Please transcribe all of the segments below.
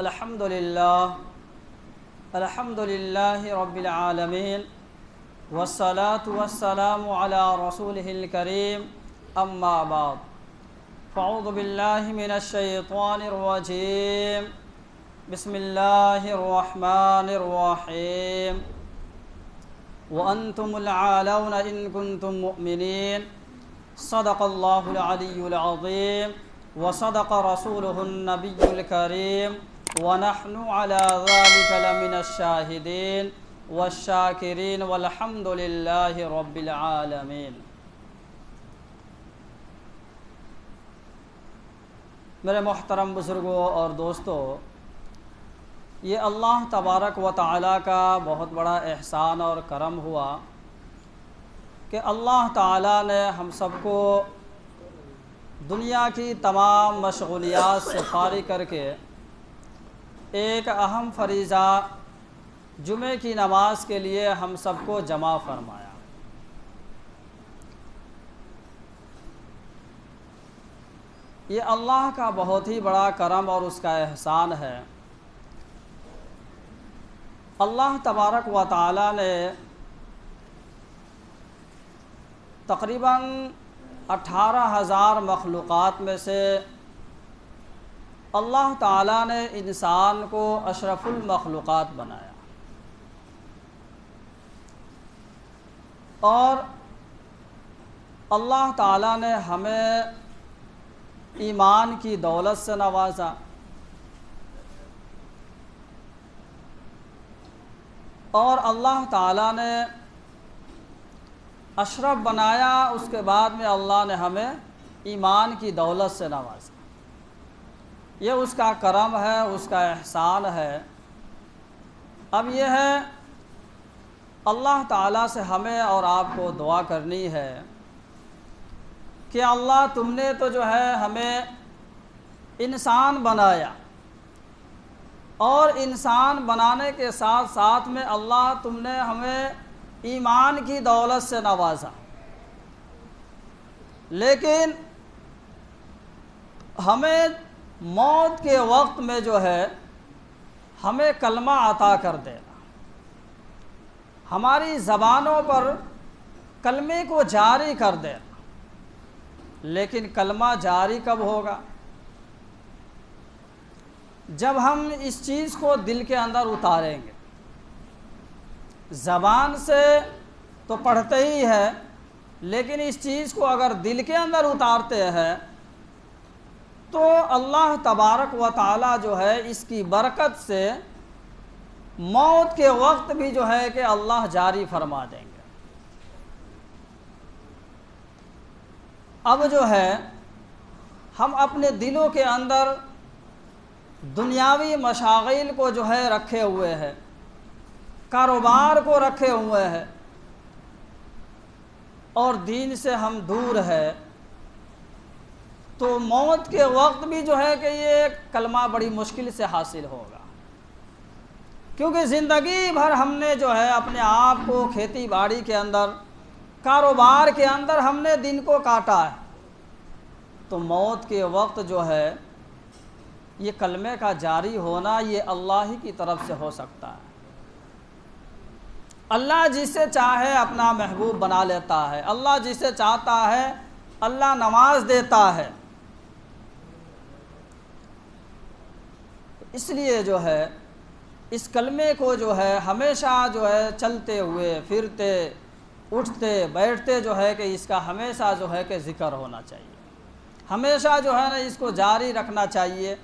الحمد للہ رب العالمین والصلاة والسلام علی رسولہ الکریم اما بعد فاعوذ باللہ من الشیطان الرجیم بسم اللہ الرحمن الرحیم وأنتم العالون إن كنتم مؤمنين صدق الله العلي العظيم وصدق رسوله النبي الكريم ونحن على ذلك لمن الشاهدين والشاكرين والحمد لله رب العالمين۔ میرے محترم بزرگوں اور دوستو، یہ اللہ تبارک و تعالیٰ کا بہت بڑا احسان اور کرم ہوا کہ اللہ تعالیٰ نے ہم سب کو دنیا کی تمام مشغولیات سے فارغ کر کے ایک اہم فریضہ جمعے کی نماز کے لیے ہم سب کو جمع فرمایا۔ یہ اللہ کا بہت ہی بڑا کرم اور اس کا احسان ہے۔ اللہ تبارک و تعالیٰ نے تقریباً 18,000 مخلوقات میں سے اللہ تعالیٰ نے انسان کو اشرف المخلوقات بنایا، اور اللہ تعالیٰ نے ہمیں ایمان کی دولت سے نوازا، اور اللہ تعالیٰ نے اشرف بنایا، اس کے بعد میں اللہ نے ہمیں ایمان کی دولت سے نوازا۔ یہ اس کا کرم ہے، اس کا احسان ہے۔ اب یہ ہے اللہ تعالیٰ سے ہمیں اور آپ کو دعا کرنی ہے کہ اللہ تم نے تو جو ہے ہمیں انسان بنایا، اور انسان بنانے کے ساتھ ساتھ میں اللہ تم نے ہمیں ایمان کی دولت سے نوازا، لیکن ہمیں موت کے وقت میں جو ہے ہمیں کلمہ عطا کر دینا، ہماری زبانوں پر کلمے کو جاری کر دینا۔ لیکن کلمہ جاری کب ہوگا؟ جب ہم اس چیز کو دل کے اندر اتاریں گے۔ زبان سے تو پڑھتے ہی ہے، لیکن اس چیز کو اگر دل کے اندر اتارتے ہیں تو اللہ تبارک و تعالیٰ جو ہے اس کی برکت سے موت کے وقت بھی جو ہے کہ اللہ جاری فرما دیں گے۔ اب جو ہے ہم اپنے دلوں کے اندر دنیاوی مشاغل کو جو ہے رکھے ہوئے ہیں، کاروبار کو رکھے ہوئے ہیں، اور دین سے ہم دور ہے، تو موت کے وقت بھی جو ہے کہ یہ کلمہ بڑی مشکل سے حاصل ہوگا، کیونکہ زندگی بھر ہم نے جو ہے اپنے آپ کو کھیتی باڑی کے اندر، کاروبار کے اندر ہم نے دن کو کاٹا ہے، تو موت کے وقت جو ہے یہ کلمے کا جاری ہونا یہ اللہ ہی کی طرف سے ہو سکتا ہے۔ اللہ جسے چاہے اپنا محبوب بنا لیتا ہے، اللہ جسے چاہتا ہے اللہ نواز دیتا ہے۔ اس لیے جو ہے اس کلمے کو جو ہے ہمیشہ جو ہے چلتے ہوئے پھرتے اٹھتے بیٹھتے جو ہے کہ اس کا ہمیشہ جو ہے کہ ذکر ہونا چاہیے، ہمیشہ جو ہے نا اس کو جاری رکھنا چاہیے۔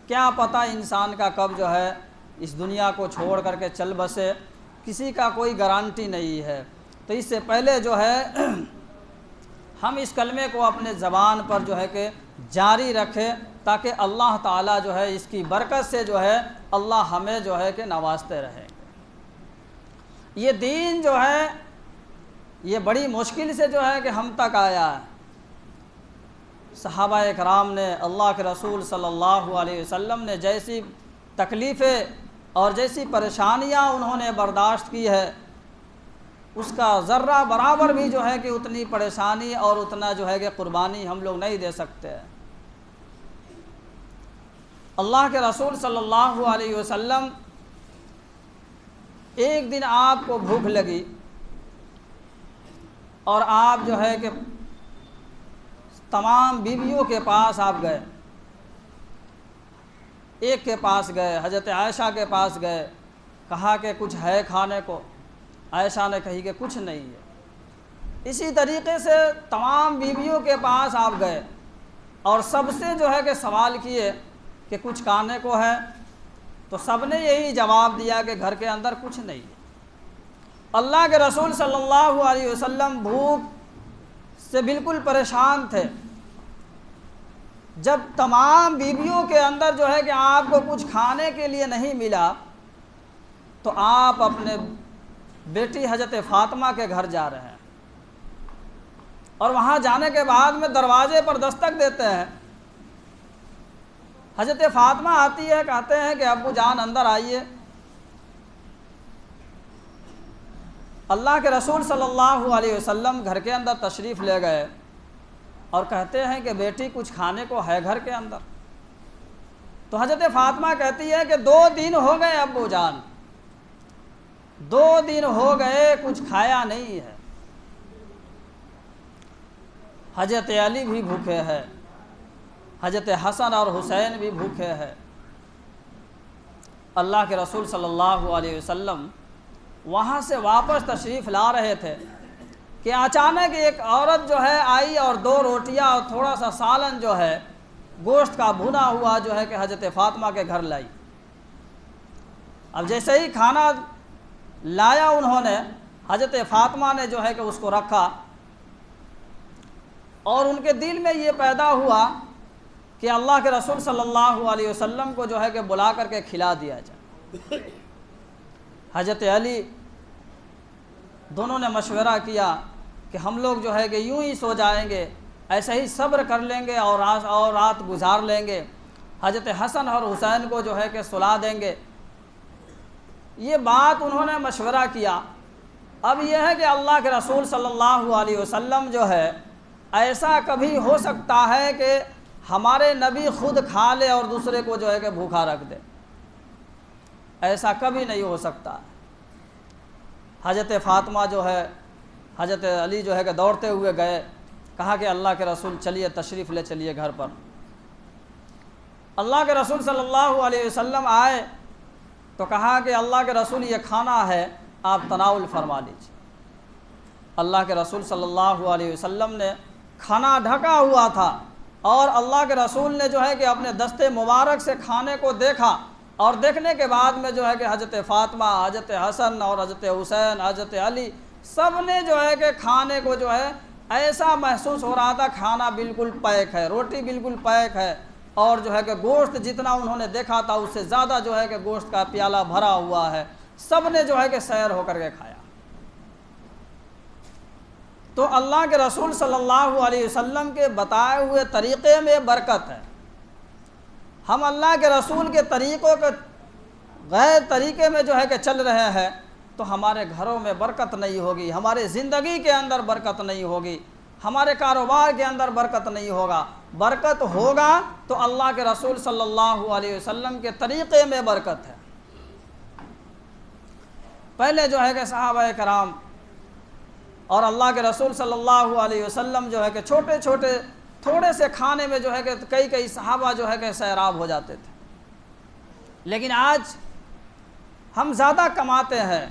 کیا پتہ انسان کا کب جو ہے اس دنیا کو چھوڑ کر کے چل بسے، کسی کا کوئی گارنٹی نہیں ہے۔ تو اس سے پہلے جو ہے ہم اس کلمے کو اپنے زبان پر جو ہے کہ جاری رکھیں، تاکہ اللہ تعالیٰ جو ہے اس کی برکت سے جو ہے اللہ ہمیں جو ہے کہ نوازتے رہیں گے۔ یہ دین جو ہے یہ بڑی مشکل سے جو ہے کہ ہم تک آیا ہے۔ صحابہ اکرام نے اللہ کے رسول صلی اللہ علیہ وسلم نے جیسی تکلیفیں اور جیسی پریشانیاں انہوں نے برداشت کی ہے، اس کا ذرہ برابر بھی جو ہے کہ اتنی پریشانی اور اتنا جو ہے کہ قربانی ہم لوگ نہیں دے سکتے ہیں۔ اللہ کے رسول صلی اللہ علیہ وسلم ایک دن آپ کو بھوک لگی اور آپ جو ہے کہ تمام بیویوں کے پاس آپ گئے، ایک کے پاس گئے، حضرت عائشہ کے پاس گئے، کہا کہ کچھ ہے کھانے کو؟ عائشہ نے کہی کہ کچھ نہیں ہے۔ اسی طریقے سے تمام بیویوں کے پاس آپ گئے اور سب سے جو ہے کہ سوال کیے کہ کچھ کھانے کو ہے؟ تو سب نے یہی جواب دیا کہ گھر کے اندر کچھ نہیں ہے۔ اللہ کے رسول صلی اللہ علیہ وسلم بھوک سے بالکل پریشان تھے۔ جب تمام بیویوں کے اندر جو ہے کہ آپ کو کچھ کھانے کے لیے نہیں ملا تو آپ اپنے بیٹی حضرت فاطمہ کے گھر جا رہے ہیں، اور وہاں جانے کے بعد میں دروازے پر دستک دیتے ہیں۔ حضرت فاطمہ آتی ہے، کہتے ہیں کہ ابو جان اندر آئیے۔ اللہ کے رسول صلی اللہ علیہ وسلم گھر کے اندر تشریف لے گئے اور کہتے ہیں کہ بیٹی کچھ کھانے کو ہے گھر کے اندر؟ تو حضرت فاطمہ کہتی ہے کہ 2 دن ہو گئے ابو جان، 2 دن ہو گئے کچھ کھایا نہیں ہے۔ حضرت علی بھی بھوکے ہیں، حضرت حسن اور حسین بھی بھوکے ہیں۔ اللہ کے رسول صلی اللہ علیہ وسلم وہاں سے واپس تشریف لا رہے تھے کہ اچانک ایک عورت جو ہے آئی اور 2 روٹیاں اور تھوڑا سا سالن جو ہے گوشت کا بھنا ہوا جو ہے کہ حضرت فاطمہ کے گھر لائی۔ اب جیسے ہی کھانا لایا انہوں نے، حضرت فاطمہ نے جو ہے کہ اس کو رکھا اور ان کے دل میں یہ پیدا ہوا کہ اللہ کے رسول صلی اللہ علیہ وسلم کو جو ہے کہ بلا کر کے کھلا دیا جائے۔ حضرت علی دونوں نے مشورہ کیا کہ ہم لوگ جو ہے کہ یوں ہی سو جائیں گے، ایسے ہی صبر کر لیں گے اور رات گزار لیں گے، حضرت حسن اور حسین کو جو ہے کہ سلا دیں گے۔ یہ بات انہوں نے مشورہ کیا۔ اب یہ ہے کہ اللہ کے رسول صلی اللہ علیہ وسلم جو ہے، ایسا کبھی ہو سکتا ہے کہ ہمارے نبی خود کھا لے اور دوسرے کو جو ہے کہ بھوکا رکھ دے؟ ایسا کبھی نہیں ہو سکتا۔ حضرت فاطمہ جو ہے، حضرت علی جو ہے کہ دوڑتے ہوئے گئے، کہا کہ اللہ کے رسول چلیے تشریف لے چلیے گھر پر۔ اللہ کے رسول صلی اللہ علیہ وسلم آئے تو کہا کہ اللہ کے رسول یہ کھانا ہے، آپ تناول فرما لیجیے۔ اللہ کے رسول صلی اللہ علیہ وسلم نے کھانا ڈھکا ہوا تھا اور اللہ کے رسول نے جو ہے کہ اپنے دستے مبارک سے کھانے کو دیکھا، اور دیکھنے کے بعد میں جو ہے کہ حضرت فاطمہ، حضرت حسن اور حضرت حسین، حضرت علی سب نے جو ہے کہ کھانے کو جو ہے ایسا محسوس ہو رہا تھا کھانا بالکل پیک ہے، روٹی بالکل پیک ہے، اور جو ہے کہ گوشت جتنا انہوں نے دیکھا تھا اس سے زیادہ جو ہے کہ گوشت کا پیالہ بھرا ہوا ہے۔ سب نے جو ہے کہ سیر ہو کر کے کھایا۔ تو اللہ کے رسول صلی اللہ علیہ وسلم کے بتائے ہوئے طریقے میں برکت ہے۔ ہم اللہ کے رسول کے طریقوں کے غیر طریقے میں جو ہے کہ چل رہے ہیں تو ہمارے گھروں میں برکت نہیں ہوگی، ہمارے زندگی کے اندر برکت نہیں ہوگی، ہمارے کاروبار کے اندر برکت نہیں ہوگا۔ برکت ہوگا تو اللہ کے رسول صلی اللہ علیہ وسلم کے طریقے میں برکت ہے۔ پہلے جو ہے کہ صحابہ کرام اور اللہ کے رسول صلی اللہ علیہ وسلم جو ہے کہ چھوٹے چھوٹے تھوڑے سے کھانے میں جو ہے کہ کئی صحابہ جو ہے کہ سیراب ہو جاتے تھے، لیکن آج ہم زیادہ کماتے ہیں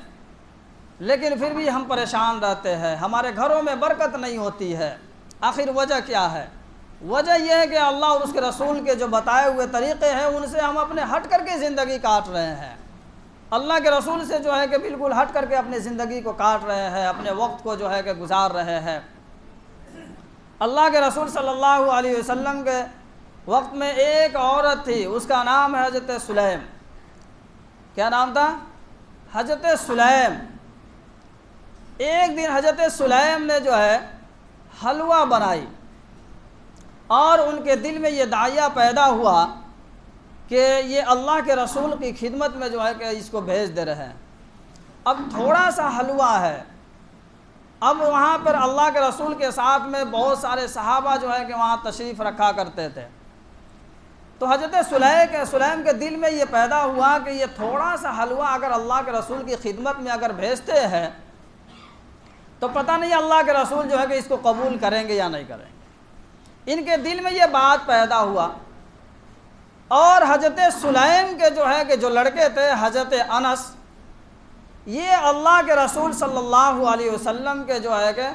لیکن پھر بھی ہم پریشان رہتے ہیں، ہمارے گھروں میں برکت نہیں ہوتی ہے۔ آخر وجہ کیا ہے؟ وجہ یہ ہے کہ اللہ اور اس کے رسول کے جو بتائے ہوئے طریقے ہیں ان سے ہم اپنے ہٹ کر کے زندگی کاٹ رہے ہیں۔ اللہ کے رسول سے جو ہے کہ بالکل ہٹ کر کے اپنی زندگی کو کاٹ رہے ہیں، اپنے وقت کو جو ہے کہ گزار رہے ہیں۔ اللہ کے رسول صلی اللہ علیہ وسلم کے وقت میں ایک عورت تھی، اس کا نام ہے حضرت سلیم۔ کیا نام تھا؟ حضرت سلیم۔ ایک دن حضرت سلیم نے جو ہے حلوہ بنائی اور ان کے دل میں یہ داعیہ پیدا ہوا کہ یہ اللہ کے رسول کی خدمت میں جو ہے کہ اس کو بھیج دے رہے ہیں۔ اب تھوڑا سا حلوہ ہے، اب وہاں پر اللہ کے رسول کے ساتھ میں بہت سارے صحابہ جو ہے کہ وہاں تشریف رکھا کرتے تھے، تو حضرت سلیم کے دل میں یہ پیدا ہوا کہ یہ تھوڑا سا حلوہ اگر اللہ کے رسول کی خدمت میں اگر بھیجتے ہیں تو پتہ نہیں اللہ کے رسول جو ہے کہ اس کو قبول کریں گے یا نہیں کریں گے۔ ان کے دل میں یہ بات پیدا ہوا، اور حضرت سلیم کے جو ہے کہ جو لڑکے تھے حضرت انس، یہ اللہ کے رسول صلی اللہ علیہ وسلم کے جو ہے کہ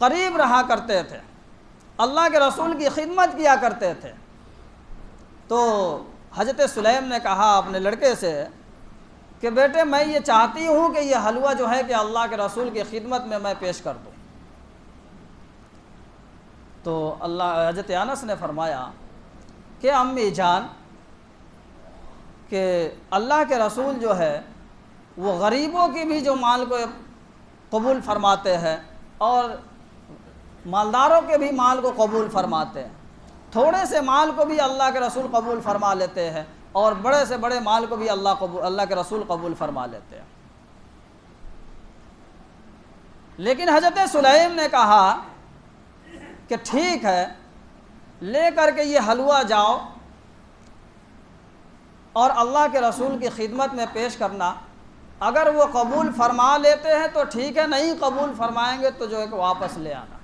قریب رہا کرتے تھے، اللہ کے رسول کی خدمت کیا کرتے تھے۔ تو حضرت سلیم نے کہا اپنے لڑکے سے کہ بیٹے میں یہ چاہتی ہوں کہ یہ حلوہ جو ہے کہ اللہ کے رسول کی خدمت میں پیش کر دوں۔ تو حضرت انس نے فرمایا کہ امی جان، کہ اللہ کے رسول جو ہے وہ غریبوں کی بھی جو مال کو قبول فرماتے ہیں اور مالداروں کے بھی مال کو قبول فرماتے ہیں، تھوڑے سے مال کو بھی اللہ کے رسول قبول فرما لیتے ہیں اور بڑے سے بڑے مال کو بھی اللہ کے رسول قبول فرما لیتے ہیں۔ لیکن حضرت سلیم نے کہا کہ ٹھیک ہے، لے کر کے یہ حلوہ جاؤ اور اللہ کے رسول کی خدمت میں پیش کرنا، اگر وہ قبول فرما لیتے ہیں تو ٹھیک ہے، نہیں قبول فرمائیں گے تو جو ہے کہ واپس لے آنا۔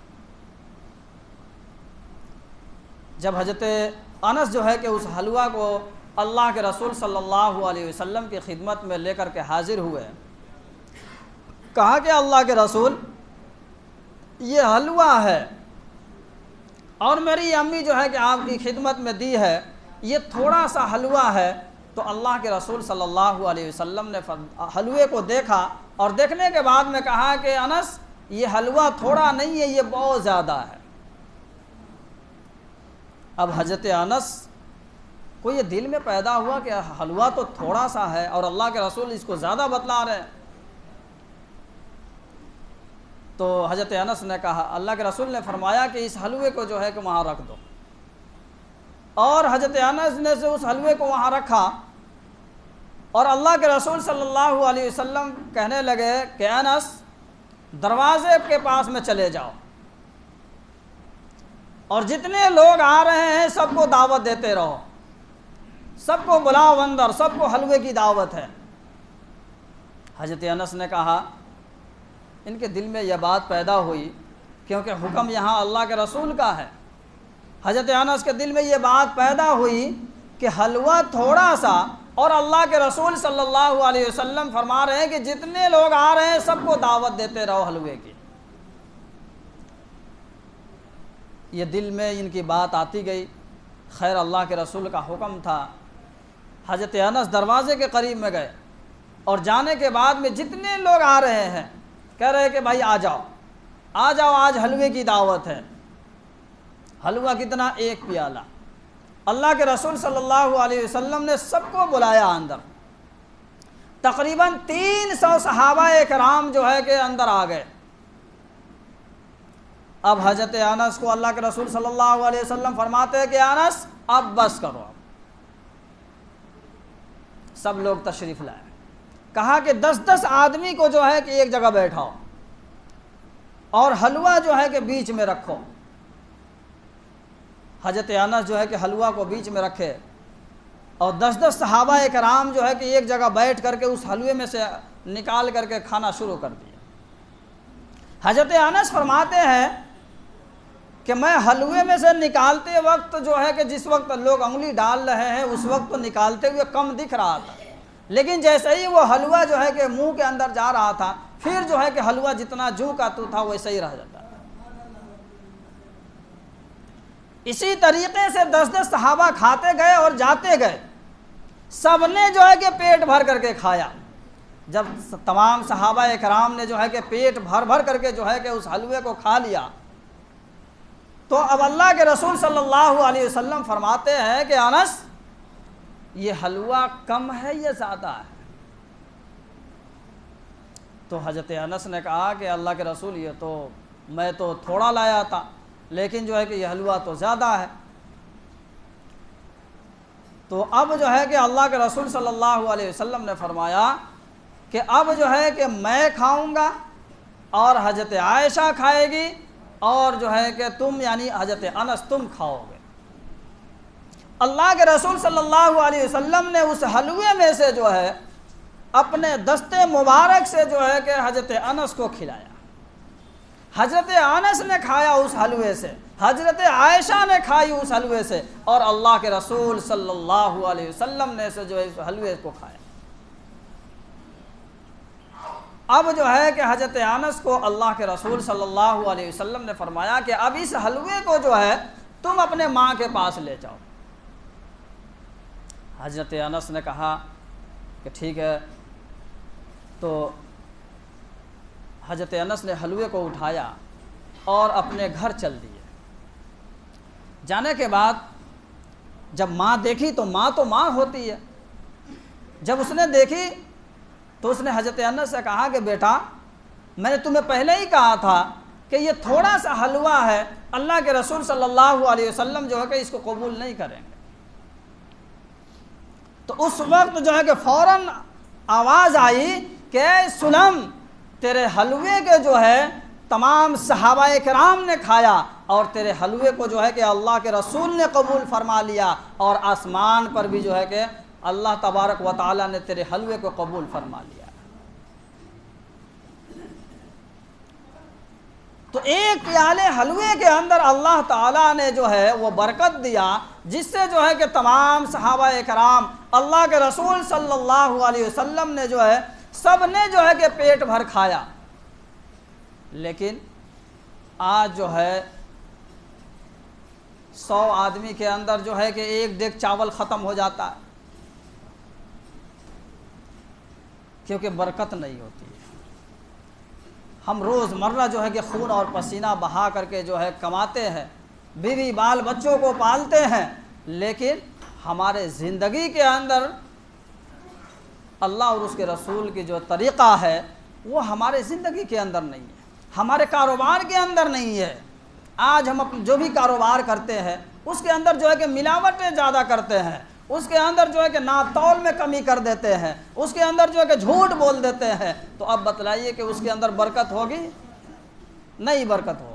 جب حضرت انس جو ہے کہ اس حلوہ کو اللہ کے رسول صلی اللہ علیہ وسلم کی خدمت میں لے کر کے حاضر ہوئے، کہا کہ اللہ کے رسول یہ حلوہ ہے اور میری امی جو ہے کہ آپ کی خدمت میں دی ہے، یہ تھوڑا سا حلوہ ہے۔ تو اللہ کے رسول صلی اللہ علیہ وسلم نے حلوے کو دیکھا اور دیکھنے کے بعد میں کہا کہ انس یہ حلوہ تھوڑا نہیں ہے، یہ بہت زیادہ ہے۔ اب حضرت انس کو یہ دل میں پیدا ہوا کہ حلوہ تو تھوڑا سا ہے اور اللہ کے رسول اس کو زیادہ بتلا رہے ہیں۔ تو حضرت انس نے کہا، اللہ کے رسول نے فرمایا کہ اس حلوے کو جو ہے کہ وہاں رکھ دو، اور حضرت انس نے سے اس حلوے کو وہاں رکھا، اور اللہ کے رسول صلی اللہ علیہ وسلم کہنے لگے کہ انس دروازے کے پاس میں چلے جاؤ اور جتنے لوگ آ رہے ہیں سب کو دعوت دیتے رہو، سب کو بلاؤ اندر، سب کو حلوے کی دعوت ہے۔ حضرت انس نے کہا، ان کے دل میں یہ بات پیدا ہوئی کیونکہ حکم یہاں اللہ کے رسول کا ہے۔ حضرت انس کے دل میں یہ بات پیدا ہوئی کہ حلوہ تھوڑا سا اور اللہ کے رسول صلی اللہ علیہ وسلم فرما رہے ہیں کہ جتنے لوگ آ رہے ہیں سب کو دعوت دیتے رہو حلوے کی۔ یہ دل میں ان کی بات آتی گئی، خیر اللہ کے رسول کا حکم تھا۔ حضرت انس دروازے کے قریب میں گئے اور جانے کے بعد میں جتنے لوگ آ رہے ہیں کہہ رہے کہ بھائی آ جاؤ آ جاؤ، آج حلوے کی دعوت ہے۔ حلوہ کتنا؟ ایک پیالہ۔ اللہ کے رسول صلی اللہ علیہ وسلم نے سب کو بلایا اندر، تقریباً 300 صحابہ کرام جو ہے کہ اندر آ گئے۔ اب حضرت انس کو اللہ کے رسول صلی اللہ علیہ وسلم فرماتے ہیں کہ انس اب بس کرو۔ سب لوگ تشریف لائے، کہا کہ 10 آدمی کو جو ہے کہ ایک جگہ بیٹھاؤ اور حلوہ جو ہے کہ بیچ میں رکھو۔ حضرت انس جو ہے کہ حلوہ کو بیچ میں رکھے اور 10 صحابہ کرام جو ہے کہ ایک جگہ بیٹھ کر کے اس حلوے میں سے نکال کر کے کھانا شروع کر دیا۔ حضرت انس فرماتے ہیں کہ میں حلوے میں سے نکالتے وقت جو ہے کہ جس وقت لوگ انگلی ڈال رہے ہیں اس وقت تو نکالتے ہوئے کم دکھ رہا تھا، لیکن جیسے ہی وہ حلوہ جو ہے کہ منہ کے اندر جا رہا تھا پھر جو ہے کہ حلوہ جتنا جو کا تو تھا ویسے ہی رہ جاتا۔ اسی طریقے سے 10 صحابہ کھاتے گئے اور جاتے گئے، سب نے جو ہے کہ پیٹ بھر کر کے کھایا۔ جب تمام صحابہ کرام نے جو ہے کہ پیٹ بھر بھر کر کے جو ہے کہ اس حلوے کو کھا لیا تو اب اللہ کے رسول صلی اللہ علیہ وسلم فرماتے ہیں کہ انس یہ حلوہ کم ہے یا زیادہ ہے؟ تو حضرت انس نے کہا کہ اللہ کے رسول یہ تو میں تو تھوڑا لایا تھا لیکن جو ہے کہ یہ حلوہ تو زیادہ ہے۔ تو اب جو ہے کہ اللہ کے رسول صلی اللہ علیہ وسلم نے فرمایا کہ اب جو ہے کہ میں کھاؤں گا اور حضرت عائشہ کھائے گی اور جو ہے کہ تم یعنی حضرت انس تم کھاؤ گے۔ اللہ کے رسول صلی اللہ علیہ وسلم نے اس حلوے میں سے جو ہے اپنے دستے مبارک سے جو ہے کہ حضرت انس کو کھلایا. حضرت انس نے کھایا اس حلوے سے, حضرت عائشہ نے کھائی اس حلوے سے, اور اللہ کے رسول صلی اللہ علیہ وسلم نے سے جو ہے اس حلوے کو کھایا. اب جو ہے کہ حضرت انس کو اللہ کے رسول صلی اللہ علیہ وسلم نے فرمایا کہ اب اس حلوے کو جو ہے تم اپنے ماں کے پاس لے جاؤ. حضرت انس نے کہا کہ ٹھیک ہے. تو حضرت انس نے حلوے کو اٹھایا اور اپنے گھر چل دیے. جانے کے بعد جب ماں دیکھی تو ماں ہوتی ہے. جب اس نے دیکھی تو اس نے حضرت انس سے کہا کہ بیٹا میں نے تمہیں پہلے ہی کہا تھا کہ یہ تھوڑا سا حلوہ ہے, اللہ کے رسول صلی اللہ علیہ وسلم جو ہے کہ اس کو قبول نہیں کریں گے. تو اس وقت جو ہے کہ فوراً آواز آئی کہ اے سلم, تیرے حلوے کے جو ہے تمام صحابہ کرام نے کھایا اور تیرے حلوے کو جو ہے کہ اللہ کے رسول نے قبول فرما لیا, اور آسمان پر بھی جو ہے کہ اللہ تبارک و تعالیٰ نے تیرے حلوے کو قبول فرما لیا. تو ایک پیالے حلوے کے اندر اللہ تعالیٰ نے جو ہے وہ برکت دیا, جس سے جو ہے کہ تمام صحابہ کرام اللہ کے رسول صلی اللہ علیہ وسلم نے جو ہے سب نے جو ہے کہ پیٹ بھر کھایا. لیکن آج جو ہے 100 آدمی کے اندر جو ہے کہ ایک دیگ چاول ختم ہو جاتا ہے, کیونکہ برکت نہیں ہوتی ہے. ہم روز مرہ جو ہے کہ خون اور پسینہ بہا کر کے جو ہے کماتے ہیں, بیوی بال بچوں کو پالتے ہیں, لیکن ہمارے زندگی کے اندر اللہ اور اس کے رسول کی جو طریقہ ہے وہ ہمارے زندگی کے اندر نہیں ہے, ہمارے کاروبار کے اندر نہیں ہے. آج ہم جو بھی کاروبار کرتے ہیں اس کے اندر جو ہے کہ ملاوٹیں زیادہ کرتے ہیں, اس کے اندر جو ہے کہ ناپ تول میں کمی کر دیتے ہیں, اس کے اندر جو ہے کہ جھوٹ بول دیتے ہیں. تو اب بتلائیے کہ اس کے اندر برکت ہوگی؟ نہیں برکت ہوگی.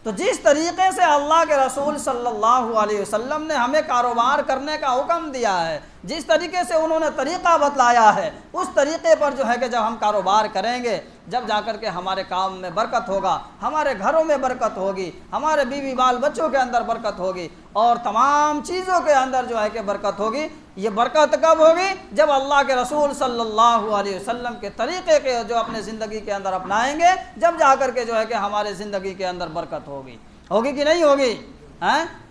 تو جس طریقے سے اللہ کے رسول صلی اللہ علیہ وسلم نے ہمیں کاروبار کرنے کا حکم دیا ہے, جس طریقے سے انہوں نے طریقہ بتلایا ہے, اس طریقے پر جو ہے کہ جب ہم کاروبار کریں گے, جب جا کر کے ہمارے کام میں برکت ہوگا, ہمارے گھروں میں برکت ہوگی, ہمارے بیوی بال بچوں کے اندر برکت ہوگی, اور تمام چیزوں کے اندر جو ہے کہ برکت ہوگی. یہ برکت کب ہوگی؟ جب اللہ کے رسول صلی اللہ علیہ وسلم کے طریقے کے جو اپنے زندگی کے اندر اپنائیں گے, جب جا کر کے جو ہے کہ ہمارے زندگی کے اندر برکت ہوگی. ہوگی کہ نہیں ہوگی؟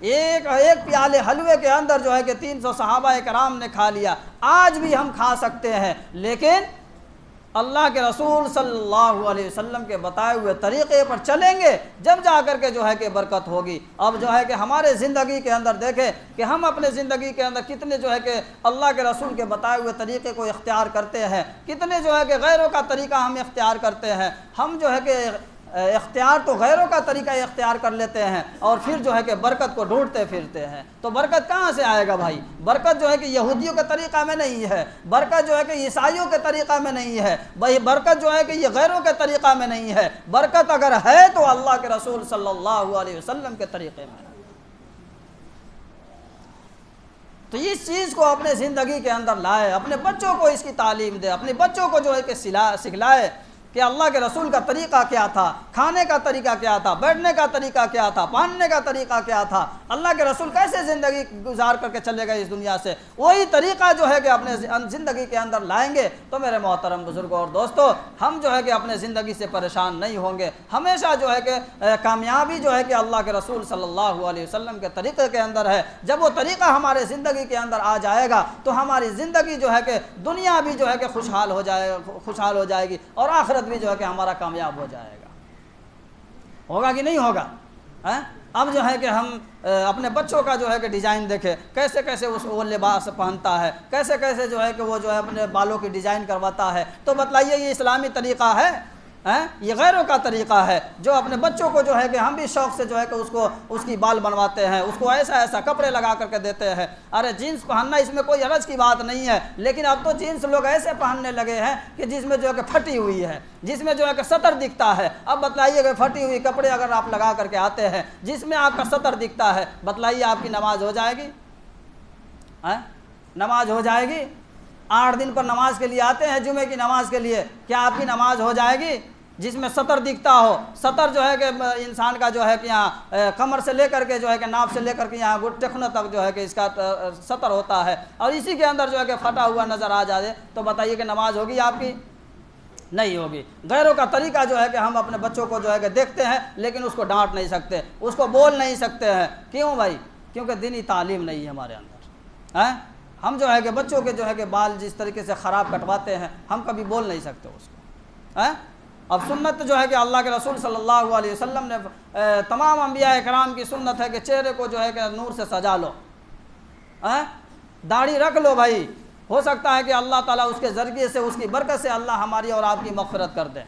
ایک پیالے حلوے کے اندر جو ہے کہ 300 صحابہ کرام نے کھا لیا. آج بھی ہم کھا سکتے ہیں, لیکن اللہ کے رسول صلی اللہ علیہ وسلم کے بتائے ہوئے طریقے پر چلیں گے, جب جا کر کے جو ہے کہ برکت ہوگی. اب جو ہے کہ ہمارے زندگی کے اندر دیکھیں کہ ہم اپنے زندگی کے اندر کتنے جو ہے کہ اللہ کے رسول کے بتائے ہوئے طریقے کو اختیار کرتے ہیں, کتنے جو ہے کہ غیروں کا طریقہ ہم اختیار کرتے ہیں. ہم جو ہے کہ اختیار تو غیروں کا طریقہ اختیار کر لیتے ہیں, اور پھر جو ہے کہ برکت کو ڈھونڈتے پھرتے ہیں. تو برکت کہاں سے آئے گا بھائی؟ برکت جو ہے کہ یہودیوں کے طریقہ میں نہیں ہے, برکت جو ہے کہ عیسائیوں کے طریقہ میں نہیں ہے, بھائی برکت جو ہے کہ یہ غیروں کے طریقہ میں نہیں ہے. برکت اگر ہے تو اللہ کے رسول صلی اللہ علیہ وسلم کے طریقے میں. تو اس چیز کو اپنے زندگی کے اندر لائے, اپنے بچوں کو اس کی تعلیم دے, اپنے بچوں کو جو ہے کہ سکھلائے کہ اللہ کے رسول کا طریقہ کیا تھا, کھانے کا طریقہ کیا تھا, بیٹھنے کا طریقہ کیا تھا, پہننے کا طریقہ کیا تھا, اللہ کے رسول کیسے زندگی گزار کر کے چلے گئے اس دنیا سے. وہی طریقہ جو ہے کہ اپنے زندگی کے اندر لائیں گے تو میرے محترم بزرگوں اور دوستوں, ہم جو ہے کہ اپنے زندگی سے پریشان نہیں ہوں گے. ہمیشہ جو ہے کہ کامیابی جو ہے کہ اللہ کے رسول صلی اللہ علیہ وسلم کے طریقے کے اندر ہے. جب وہ طریقہ ہمارے زندگی کے اندر آ جائے گا تو ہماری زندگی جو ہے کہ دنیا بھی جو ہے کہ خوشحال ہو جائے گی, اور آخرت بھی جو ہے کہ ہمارا کامیاب ہو جائے گا. ہوگا کہ نہیں ہوگا؟ اب جو ہے کہ ہم اپنے بچوں کا جو ہے کہ ڈیزائن دیکھیں, کیسے کیسے وہ لباس پہنتا ہے, کیسے کیسے جو ہے کہ وہ جو ہے اپنے بالوں کی ڈیزائن کرواتا ہے. تو بتلائیے یہ اسلامی طریقہ ہے؟ یہ غیروں کا طریقہ ہے، جو اپنے بچوں کو جو ہے کہ ہم بھی شوق سے جو ہے کہ اس کی بال بنواتے ہیں، اس کو ایسا ایسا کپڑے لگا کر کے دیتے ہیں۔ ارے جینس پہننا اس میں کوئی حرج کی بات نہیں ہے، لیکن اب تو جینس لوگ ایسے پہننے لگے ہیں کہ جس میں جو ہے کہ پھٹی ہوئی ہے، جس میں جو ہے کہ سطر دکھتا ہے۔ اب بتلائیے کہ پھٹی ہوئی کپڑے اگر آپ لگا کر کے آتے ہیں جس میں آپ کا سطر دکھتا ہے، بتلائیے آپ کی نماز ہو جائے گی؟ نماز ہو جائے گی؟ 8 دن پر نماز کے لیے آتے ہیں، جمعے کی نماز کے لیے، کیا آپ کی نماز ہو جائے گی؟ جس میں سطر دکھتا ہو، سطر جو ہے کہ انسان کا جو ہے کہ یہاں کمر سے لے کر کے جو ہے کہ ناف سے لے کر کے یہاں ٹخنوں تک جو ہے کہ اس کا سطر ہوتا ہے، اور اسی کے اندر جو ہے کہ پھٹا ہوا نظر آ جائے، تو بتائیے کہ نماز ہوگی آپ کی؟ نہیں ہوگی۔ غیروں کا طریقہ جو ہے کہ ہم اپنے بچوں کو جو ہے کہ دیکھتے ہیں لیکن اس کو ڈانٹ نہیں سکتے، اس کو بول نہیں سکتے ہیں۔ کیوں بھائی؟ کیونکہ دینی تعلیم نہیں ہے ہمارے اندر۔ ہم جو ہے کہ بچوں کے جو ہے کہ بال جس طریقے سے خراب کٹواتے ہیں، ہم کبھی بول نہیں سکتے اس کو۔ اب سنت جو ہے کہ اللہ کے رسول صلی اللہ علیہ وسلم نے تمام انبیاء کرام کی سنت ہے کہ چہرے کو جو ہے کہ نور سے سجا لو، داڑھی رکھ لو بھائی، ہو سکتا ہے کہ اللہ تعالیٰ اس کے ذریعے سے، اس کی برکت سے اللہ ہماری اور آپ کی مغفرت کر دے۔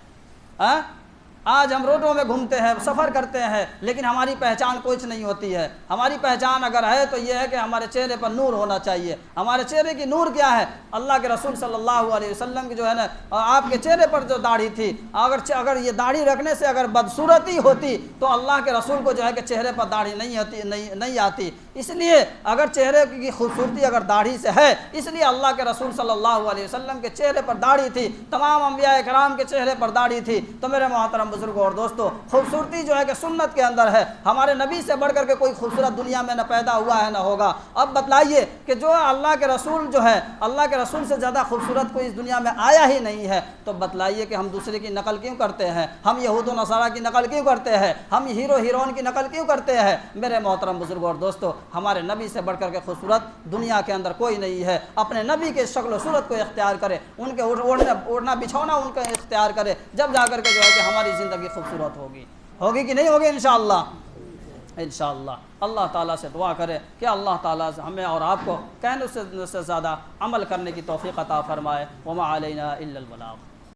آج ہم روڈوں میں گھومتے ہیں، سفر کرتے ہیں، لیکن ہماری پہچان کچھ نہیں ہوتی ہے۔ ہماری پہچان اگر ہے تو یہ ہے کہ ہمارے چہرے پر نور ہونا چاہیے۔ ہمارے چہرے کی نور کیا ہے؟ اللہ کے رسول صلی اللہ علیہ وسلم کی جو ہے نا، آپ کے چہرے پر جو داڑھی تھی، اگر یہ داڑھی رکھنے سے اگر بدصورتی ہوتی تو اللہ کے رسول کو جو ہے کہ چہرے پر داڑھی نہیں آتی۔ اس لیے اگر چہرے کی خوبصورتی اگر داڑھی سے ہے، اس لیے اللہ کے رسول صلی اللہ علیہ وسلم کے چہرے پر داڑھی تھی، تمام انبیاء کرام کے چہرے پر داڑھی تھی۔ تو میرے محترم بزرگوں اور دوستو، خوبصورتی جو ہے کہ سنت کے اندر ہے۔ ہمارے نبی سے بڑھ کر کے کوئی خوبصورت دنیا میں نہ پیدا ہوا ہے نہ ہوگا۔ اب بتلائیے کہ جو اللہ کے رسول جو ہے، اللہ کے رسول سے زیادہ خوبصورت کوئی اس دنیا میں آیا ہی نہیں ہے، تو بتلائیے کہ ہم دوسرے کی نقل کیوں کرتے ہیں؟ ہم یہود و نصارہ کی نقل کیوں کرتے ہیں؟ ہم ہیرو ہیرون کی نقل کیوں کرتے ہیں؟ میرے محترم بزرگوں اور دوستو، ہمارے نبی سے بڑھ کر کے خوبصورت دنیا کے اندر کوئی نہیں ہے۔ اپنے نبی کے شکل و صورت کو اختیار کرے، ان کے اوڑھنا بچھونا ان کا اختیار کرے، جب جا کر کے جو ہے کہ ہماری زندگی خوبصورت ہوگی کہ نہیں ہوگی؟ انشاءاللہ انشاءاللہ۔ اللہ تعالیٰ سے دعا کرے کہ اللہ تعالیٰ سے ہمیں اور آپ کو کہنے سے زیادہ عمل کرنے کی توفیق عطا فرمائے۔ وما علینا الا البلاغ۔